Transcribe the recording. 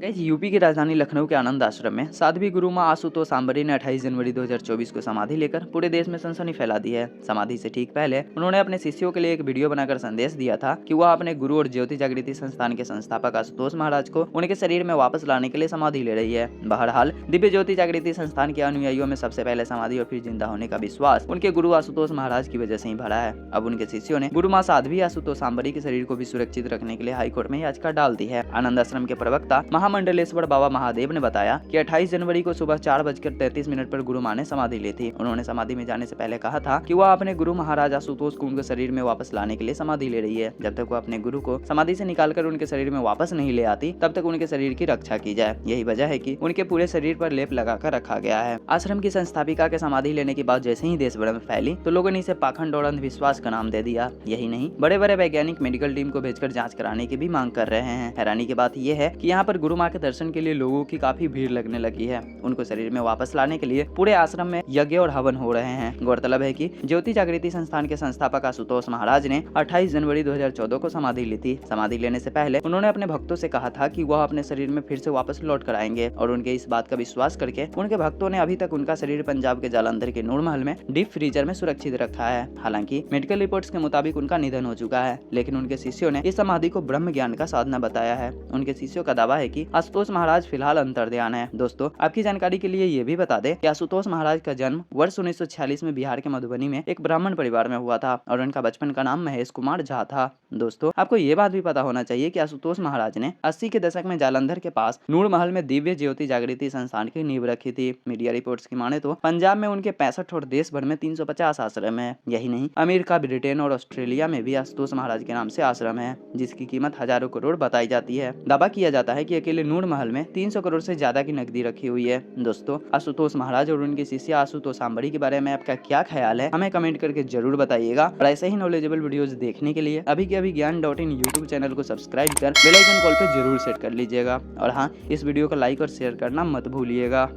Guys UP की राजधानी लखनऊ के आनंद आश्रम में साध्वी गुरु मां आशुतोष सांबरी ने 28 जनवरी 2024 को समाधि लेकर पूरे देश में सनसनी फैला दी है। समाधि से ठीक पहले उन्होंने अपने शिष्यों के लिए एक वीडियो बनाकर संदेश दिया था कि वह अपने गुरु और ज्योति जागृति संस्थान के संस्थापक आशुतोष महाराज को उनके शरीर में वापस लाने के लिए समाधि ले रही है। बहरहाल दिव्य ज्योति जागृति संस्थान के अनुयायियों में सबसे पहले समाधि और फिर जिंदा होने का विश्वास उनके गुरु आशुतोष महाराज की वजह से ही भरा है। अब उनके शिष्यों ने गुरु मां साध्वी आशुतोष सांबरी के शरीर को भी सुरक्षित रखने के लिए हाईकोर्ट में याचिका डाल दी है। आनंद आश्रम के प्रवक्ता महामंडलेश्वर बाबा महादेव ने बताया कि 28 जनवरी को सुबह 4:33 पर गुरु मां ने समाधि ली थी। उन्होंने समाधि में जाने से पहले कहा था कि वह अपने गुरु महाराज आशुतोष को उनके शरीर में वापस लाने के लिए समाधि ले रही है। जब तक वो अपने गुरु को समाधि से निकालकर उनके शरीर में वापस नहीं ले आती तब तक उनके शरीर की रक्षा की जाए। यही वजह है कि उनके पूरे शरीर पर लेप लगाकर रखा गया है। आश्रम की संस्थापिका के समाधि लेने की बात जैसे ही देश भर में फैली तो लोगों ने इसे पाखंड और अंधविश्वास का नाम दे दिया। यही नहीं, बड़े बड़े वैज्ञानिक मेडिकल टीम को भेजकर जाँच कराने की भी मांग कर रहे हैं। हैरानी की बात यह है कि यहाँ पर गुरु मां के दर्शन के लिए लोगों की काफी भीड़ लगने लगी है। उनको शरीर में वापस लाने के लिए पूरे आश्रम में यज्ञ और हवन हो रहे हैं। गौरतलब है कि ज्योति जागृति संस्थान के संस्थापक आशुतोष महाराज ने 28 जनवरी 2014 को समाधि ली थी। समाधि लेने से पहले उन्होंने अपने भक्तों से कहा था कि वह अपने शरीर में फिर से वापस लौट कर आएंगे और उनके इस बात का विश्वास करके उनके भक्तों ने अभी तक उनका शरीर पंजाब के जालंधर के नूर महल में डीप फ्रीजर में सुरक्षित रखा है। हालांकि मेडिकल रिपोर्ट्स के मुताबिक उनका निधन हो चुका है, लेकिन उनके शिष्यों ने इस समाधि को ब्रह्म ज्ञान का साधना बताया है। उनके शिष्यों का दावा है कि आशुतोष महाराज फिलहाल अंतर्ध्यान है। दोस्तों, आपकी जानकारी के लिए ये भी बता दें कि आशुतोष महाराज का जन्म वर्ष 1946 में बिहार के मधुबनी में एक ब्राह्मण परिवार में हुआ था और उनका बचपन का नाम महेश कुमार झा था। दोस्तों, आपको ये बात भी पता होना चाहिए कि आशुतोष महाराज ने 80 के दशक में जालंधर के पास नूर महल में दिव्य ज्योति जागृति संस्थान की नींव रखी थी। मीडिया रिपोर्ट्स की माने तो पंजाब में उनके 65 और देश भर में 350 आश्रम है। यही नहीं, अमेरिका, ब्रिटेन और ऑस्ट्रेलिया में भी आशुतोष महाराज के नाम से आश्रम है, जिसकी कीमत हजारों करोड़ बताई जाती है। दावा किया जाता है कि अकेले नूर महल में 300 करोड़ से ज्यादा की नकदी रखी हुई है। दोस्तों, आशुतोष महाराज और उनके शिष्य आशुतोष सांबरी के बारे में आपका क्या ख्याल है, हमें कमेंट करके जरूर बताइएगा। और ऐसे ही नॉलेजेबल वीडियोस देखने के लिए अभी के अभी ज्ञान.in यूट्यूब चैनल को सब्सक्राइब कर बेल आइकन कॉल पे जरूर सेट कर लीजिएगा। और हाँ, इस वीडियो को लाइक और शेयर करना मत भूलिएगा।